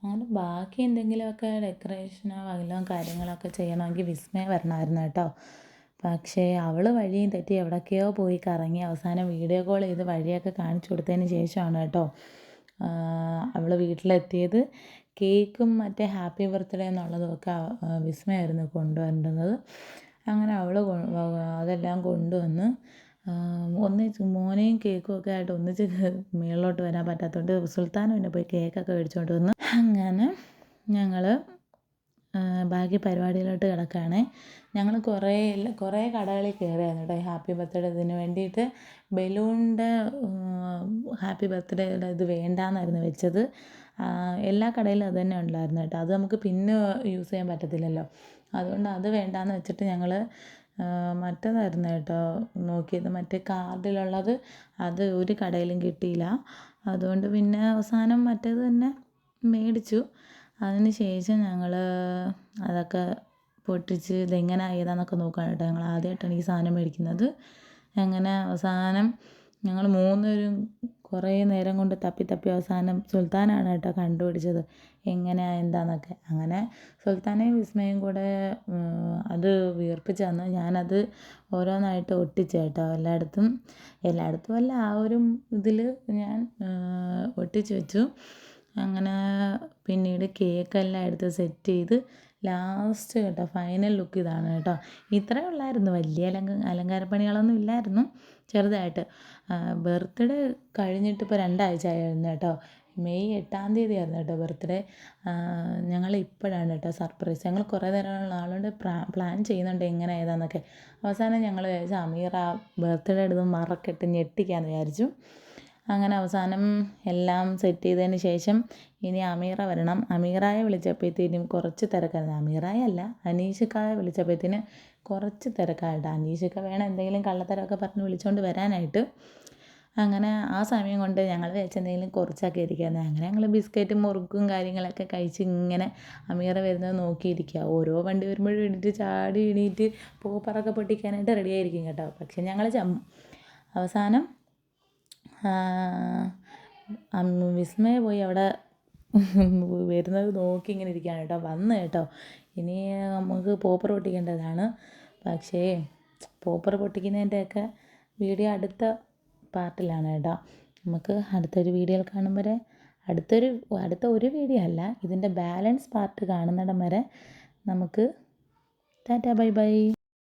അങ്ങനെ ബാക്കി എന്തെങ്കിലുമൊക്കെ ഡെക്കറേഷനോ വല്ലതും കാര്യങ്ങളൊക്കെ ചെയ്യണമെങ്കിൽ വിസ്മയ വരണമായിരുന്നു കേട്ടോ. പക്ഷേ അവൾ വഴിയും തെറ്റി എവിടേക്കോ പോയി കറങ്ങി അവസാനം വീഡിയോ കോൾ ചെയ്ത് വഴിയൊക്കെ കാണിച്ചു കൊടുത്തതിന് ശേഷമാണ് കേട്ടോ അവൾ വീട്ടിലെത്തിയത്. കേക്കും മറ്റേ ഹാപ്പി ബർത്ത്ഡേ എന്നുള്ളതുമൊക്കെ വിസ്മയായിരുന്നു കൊണ്ടുവരേണ്ടുന്നത്. അങ്ങനെ അവൾ അതെല്ലാം കൊണ്ടുവന്ന് ഒന്നിച്ച് മോനെയും കേക്കും ഒക്കെ ആയിട്ട് ഒന്നിച്ച് മുകളിലോട്ട് വരാൻ പറ്റാത്തതുകൊണ്ട് സുൽത്താൻ പിന്നെ പോയി കേക്കൊക്കെ മേടിച്ചുകൊണ്ട് വന്നു. അങ്ങനെ ഞങ്ങൾ ബാക്കി പരിപാടിയിലോട്ട് കിടക്കുകയാണേ. ഞങ്ങൾ കുറേ കടകളിൽ കയറിയായിരുന്നു കേട്ടോ ഹാപ്പി ബർത്ത്ഡേ ഇതിന് വേണ്ടിയിട്ട്. ബലൂണിൻ്റെ ഹാപ്പി ബർത്ത്ഡേയുടെ ഇത് വേണ്ടാന്നായിരുന്നു വെച്ചത്. എല്ലാ കടയിലും അത് തന്നെ ഉണ്ടായിരുന്നു കേട്ടോ. അത് നമുക്ക് പിന്നെ യൂസ് ചെയ്യാൻ പറ്റത്തില്ലല്ലോ, അതുകൊണ്ട് അത് വേണ്ടാന്ന് വെച്ചിട്ട് ഞങ്ങൾ മറ്റേതായിരുന്നു കേട്ടോ നോക്കിയത്, മറ്റേ കാർഡിലുള്ളത്. അത് ഒരു കടയിലും കിട്ടിയില്ല. അതുകൊണ്ട് പിന്നെ അവസാനം മറ്റേത് തന്നെ മേടിച്ചു. അതിന് ശേഷം ഞങ്ങൾ അതൊക്കെ പൊട്ടിച്ച് ഇതെങ്ങനെ ഏതാന്നൊക്കെ നോക്കുകയാണ് കേട്ടോ. ഞങ്ങൾ ആദ്യമായിട്ടാണ് ഈ സാധനം മേടിക്കുന്നത്. അങ്ങനെ അവസാനം ഞങ്ങൾ മൂന്നുപേരും കുറേ നേരം കൊണ്ട് തപ്പി അവസാനം സുൽത്താനാണ് കേട്ടോ കണ്ടുപിടിച്ചത് എങ്ങനെയാണ് എന്താന്നൊക്കെ. അങ്ങനെ സുൽത്താനെയും വിസ്മയും കൂടെ അത് വീർപ്പിച്ച് തന്നു. ഞാനത് ഓരോന്നായിട്ട് ഒട്ടിച്ചു കേട്ടോ. എല്ലായിടത്തും അല്ല, ആ ഒരു ഇതിൽ ഞാൻ ഒട്ടിച്ച് വെച്ചു. അങ്ങനെ പിന്നീട് കേക്കെല്ലാം എടുത്ത് സെറ്റ് ചെയ്ത് ലാസ്റ്റ് കേട്ടോ ഫൈനൽ ലുക്ക് ഇതാണ് കേട്ടോ. ഇത്രയേ ഉള്ളായിരുന്നു, വലിയ അലങ്കാരപ്പണികളൊന്നും ഇല്ലായിരുന്നു, ചെറുതായിട്ട്. ബർത്ത്ഡേ കഴിഞ്ഞിട്ട് ഇപ്പോൾ 2 ആഴ്ച ആയിരുന്നു കേട്ടോ. മെയ് 8-ാം തീയതി ആയിരുന്നു കേട്ടോ ബർത്ത്ഡേ. ഞങ്ങൾ ഇപ്പോഴാണ് കേട്ടോ സർപ്രൈസ്. ഞങ്ങൾ കുറേ നേരം നാളുകൊണ്ട് പ്ലാൻ ചെയ്യുന്നുണ്ട് എങ്ങനെ ഏതാന്നൊക്കെ. അവസാനം ഞങ്ങൾ വിചാരിച്ചു അമീറ ബർത്ത്ഡേ എടുത്ത് മറക്കിട്ട് ഞെട്ടിക്കാമെന്ന് വിചാരിച്ചു. അങ്ങനെ അവസാനം എല്ലാം സെറ്റ് ചെയ്തതിന് ശേഷം ഇനി അമീറ വരണം. അമീറായെ വിളിച്ചപ്പോഴത്തേനും കുറച്ച് തിരക്കായിരുന്നു. അമീറായെ അല്ല, അനീഷക്കായെ വിളിച്ചപ്പോഴത്തേന് കുറച്ച് തിരക്കായിട്ട്. അനീഷക്ക വേണം എന്തെങ്കിലും കള്ളത്തരമൊക്കെ പറഞ്ഞ് വിളിച്ചുകൊണ്ട് വരാനായിട്ട്. അങ്ങനെ ആ സമയം കൊണ്ട് ഞങ്ങൾ എന്തെങ്കിലും കുറച്ചൊക്കെ ഇരിക്കുന്നത്. അങ്ങനെ ഞങ്ങൾ ബിസ്ക്കറ്റും മുറുക്കും കാര്യങ്ങളൊക്കെ കഴിച്ച് ഇങ്ങനെ അമീറ വരുന്നത് നോക്കിയിരിക്കുക. ഓരോ വണ്ടി വരുമ്പോഴും എണീറ്റ് പോപ്പറൊക്കെ പൊട്ടിക്കാനായിട്ട് റെഡിയായിരിക്കും കേട്ടോ. പക്ഷെ ഞങ്ങൾ അവസാനം വിസ്മയ പോയി അവിടെ വരുന്നത് നോക്കി ഇങ്ങനെ ഇരിക്കുകയാണ് കേട്ടോ. വന്ന് കേട്ടോ. ഇനി നമുക്ക് പോപ്പർ പൊട്ടിക്കേണ്ടതാണ്. പക്ഷേ പോപ്പർ പൊട്ടിക്കുന്നതിൻ്റെയൊക്കെ വീഡിയോ അടുത്ത പാർട്ടിലാണ് കേട്ടോ. നമുക്ക് അടുത്തൊരു വീഡിയോയിൽ കാണും വരെ, അടുത്ത ഒരു വീഡിയോ അല്ല, ഇതിൻ്റെ ബാലൻസ് പാർട്ട് കാണുന്നിടം വരെ നമുക്ക് ടാറ്റാ ബൈ ബൈ.